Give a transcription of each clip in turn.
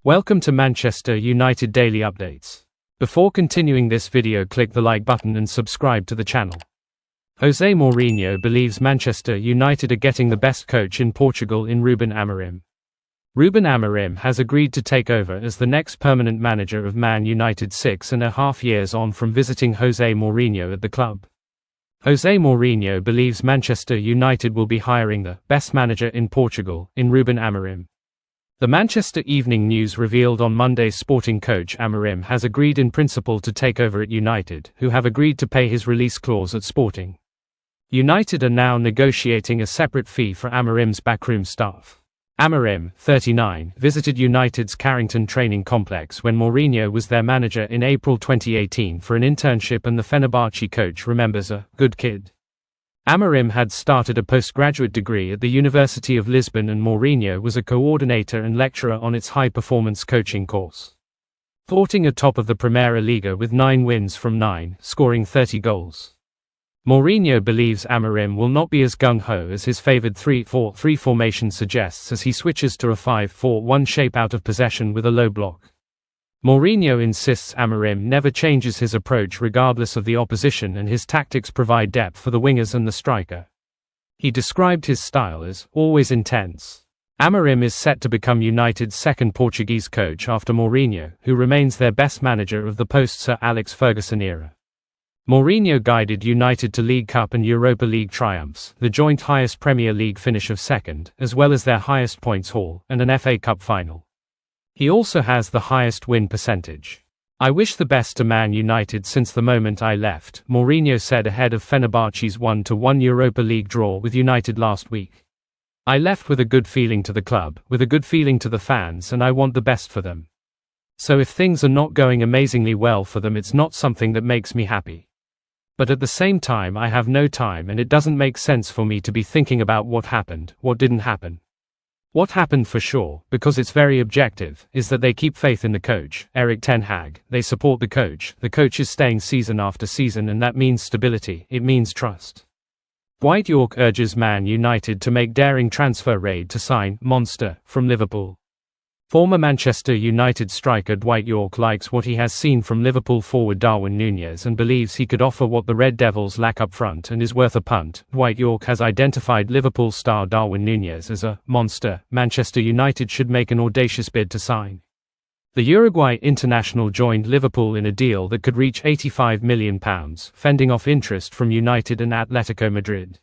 Welcome to Manchester United Daily Updates. Before continuing this video, click the like button and subscribe to the channel. Jose Mourinho believes Manchester United are getting the best coach in Portugal in Ruben Amorim. Ruben Amorim has agreed to take over as the next permanent manager of Man United 6.5 years on from visiting Jose Mourinho at the club. Jose Mourinho believes Manchester United will be hiring the best manager in Portugal in Ruben Amorim. The Manchester Evening News revealed on Monday Sporting coach Amorim has agreed in principle to take over at United, who have agreed to pay his release clause at Sporting. United are now negotiating a separate fee for Amorim's backroom staff. Amorim, 39, visited United's Carrington training complex when Mourinho was their manager in April 2018 for an internship, and the Fenerbahce coach remembers a good kid. Amorim had started a postgraduate degree at the University of Lisbon, and Mourinho was a coordinator and lecturer on its high-performance coaching course. Thwarting atop of the Primeira Liga with 9 wins from 9, scoring 30 goals. Mourinho believes Amorim will not be as gung-ho as his favoured 3-4-3 formation suggests, as he switches to a 5-4-1 shape out of possession with a low block. Mourinho insists Amorim never changes his approach regardless of the opposition, and his tactics provide depth for the wingers and the striker. He described his style as always intense. Amorim is set to become United's second Portuguese coach after Mourinho, who remains their best manager of the post-Sir Alex Ferguson era. Mourinho guided United to League Cup and Europa League triumphs, the joint highest Premier League finish of second, as well as their highest points haul, and an FA Cup final. He also has the highest win percentage. "I wish the best to Man United since the moment I left," Mourinho said ahead of Fenerbahce's 1-1 Europa League draw with United last week. "I left with a good feeling to the club, with a good feeling to the fans, and I want the best for them. So if things are not going amazingly well for them, it's not something that makes me happy. But at the same time, I have no time, and it doesn't make sense for me to be thinking about what happened, what didn't happen. What happened for sure, because it's very objective, is that they keep faith in the coach, Erik ten Hag. They support the coach is staying season after season, and that means stability, it means trust." Dwight Yorke urges Man United to make daring transfer raid to sign "monster" from Liverpool. Former Manchester United striker Dwight Yorke likes what he has seen from Liverpool forward Darwin Núñez and believes he could offer what the Red Devils lack up front and is worth a punt. Dwight Yorke has identified Liverpool star Darwin Núñez as a monster Manchester United should make an audacious bid to sign. The Uruguay international joined Liverpool in a deal that could reach £85 million, fending off interest from United and Atletico Madrid.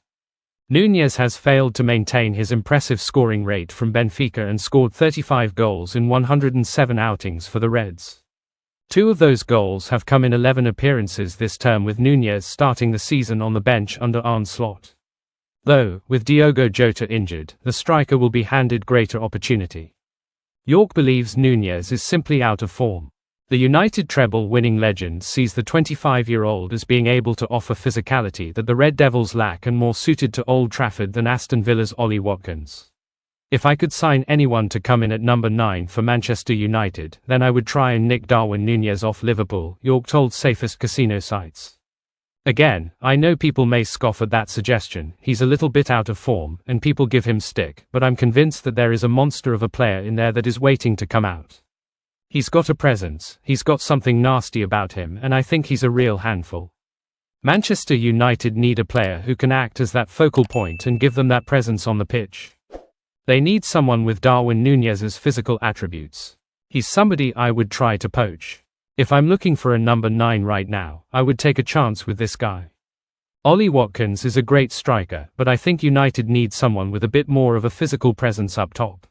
Núñez has failed to maintain his impressive scoring rate from Benfica and scored 35 goals in 107 outings for the Reds. 2 of those goals have come in 11 appearances this term, with Núñez starting the season on the bench under Arne Slot. Though, with Diogo Jota injured, the striker will be handed greater opportunity. Yorke believes Núñez is simply out of form. The United treble-winning legend sees the 25-year-old as being able to offer physicality that the Red Devils lack and more suited to Old Trafford than Aston Villa's Ollie Watkins. "If I could sign anyone to come in at number 9 for Manchester United, then I would try and nick Darwin Núñez off Liverpool," Yorke told Safest Casino sites. "Again, I know people may scoff at that suggestion, he's a little bit out of form, and people give him stick, but I'm convinced that there is a monster of a player in there that is waiting to come out. He's got a presence, he's got something nasty about him, and I think he's a real handful." Manchester United need a player who can act as that focal point and give them that presence on the pitch. They need someone with Darwin Núñez's physical attributes. "He's somebody I would try to poach. If I'm looking for a number 9 right now, I would take a chance with this guy. Ollie Watkins is a great striker, but I think United need someone with a bit more of a physical presence up top.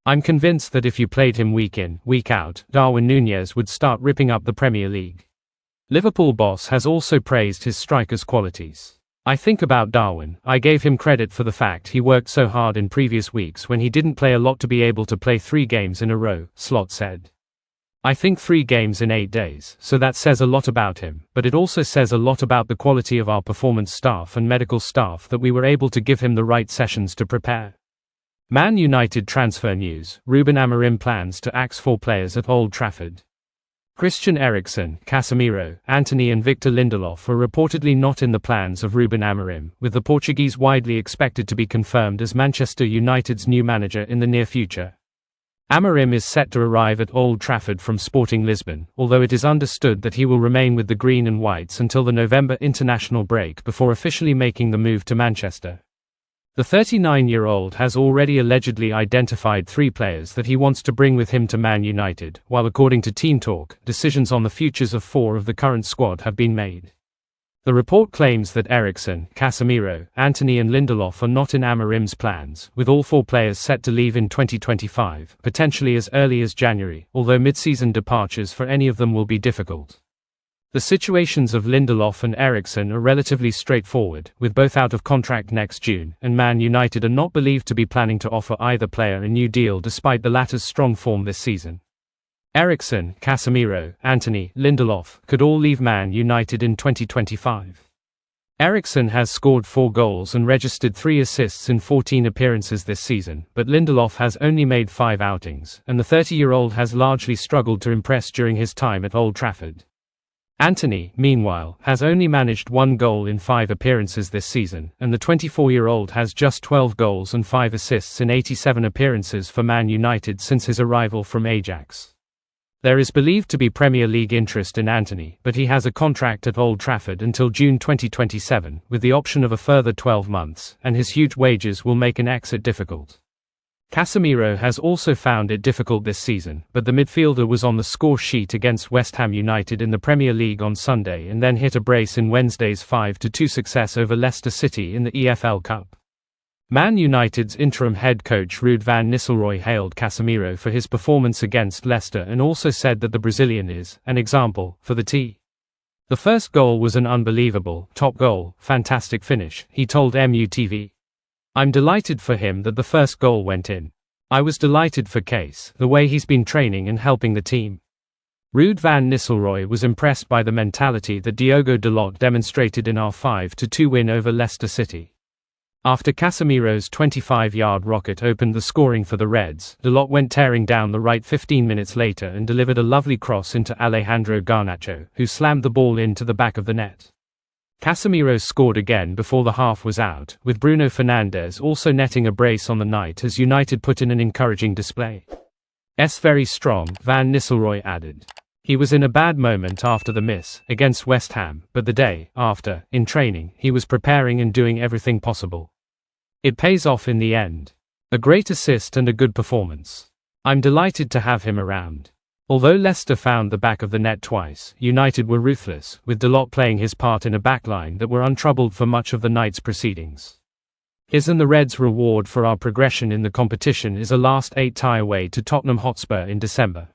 I'm convinced that if you played him week in, week out, Darwin Núñez would start ripping up the Premier League." Liverpool boss has also praised his striker's qualities. "I think about Darwin, I gave him credit for the fact he worked so hard in previous weeks when he didn't play a lot to be able to play 3 games in a row," Slot said. "I think 3 games in 8 days, so that says a lot about him, but it also says a lot about the quality of our performance staff and medical staff that we were able to give him the right sessions to prepare." Man United transfer news: Ruben Amorim plans to axe 4 players at Old Trafford. Christian Eriksen, Casemiro, Antony and Victor Lindelof are reportedly not in the plans of Ruben Amorim, with the Portuguese widely expected to be confirmed as Manchester United's new manager in the near future. Amorim is set to arrive at Old Trafford from Sporting Lisbon, although it is understood that he will remain with the Green and Whites until the November international break before officially making the move to Manchester. The 39-year-old has already allegedly identified 3 players that he wants to bring with him to Man United, while according to Team Talk, decisions on the futures of 4 of the current squad have been made. The report claims that Eriksen, Casemiro, Antony and Lindelof are not in Amorim's plans, with all 4 players set to leave in 2025, potentially as early as January, although mid-season departures for any of them will be difficult. The situations of Lindelof and Eriksen are relatively straightforward, with both out of contract next June, and Man United are not believed to be planning to offer either player a new deal despite the latter's strong form this season. Eriksen, Casemiro, Antony, Lindelof could all leave Man United in 2025. Eriksen has scored 4 goals and registered 3 assists in 14 appearances this season, but Lindelof has only made 5 outings, and the 30-year-old has largely struggled to impress during his time at Old Trafford. Antony, meanwhile, has only managed 1 goal in 5 appearances this season, and the 24-year-old has just 12 goals and 5 assists in 87 appearances for Man United since his arrival from Ajax. There is believed to be Premier League interest in Antony, but he has a contract at Old Trafford until June 2027, with the option of a further 12 months, and his huge wages will make an exit difficult. Casemiro has also found it difficult this season, but the midfielder was on the score sheet against West Ham United in the Premier League on Sunday and then hit a brace in Wednesday's 5-2 success over Leicester City in the EFL Cup. Man United's interim head coach Ruud van Nistelrooy hailed Casemiro for his performance against Leicester and also said that the Brazilian is an example for the team. The first goal was an unbelievable, top goal, fantastic finish, he told MUTV. I'm delighted for him that the first goal went in. I was delighted for Case, the way he's been training and helping the team. Ruud van Nistelrooy was impressed by the mentality that Diogo Dalot demonstrated in our 5-2 win over Leicester City. After Casemiro's 25-yard rocket opened the scoring for the Reds, Dalot went tearing down the right 15 minutes later and delivered a lovely cross into Alejandro Garnacho, who slammed the ball into the back of the net. Casemiro scored again before the half was out, with Bruno Fernandes also netting a brace on the night as United put in an encouraging display. Very strong, Van Nistelrooy added. He was in a bad moment after the miss against West Ham, but the day after, in training, he was preparing and doing everything possible. It pays off in the end. A great assist and a good performance. I'm delighted to have him around. Although Leicester found the back of the net twice, United were ruthless, with Dalot playing his part in a backline that were untroubled for much of the night's proceedings. His and the Reds' reward for our progression in the competition is a last 8 tie away to Tottenham Hotspur in December.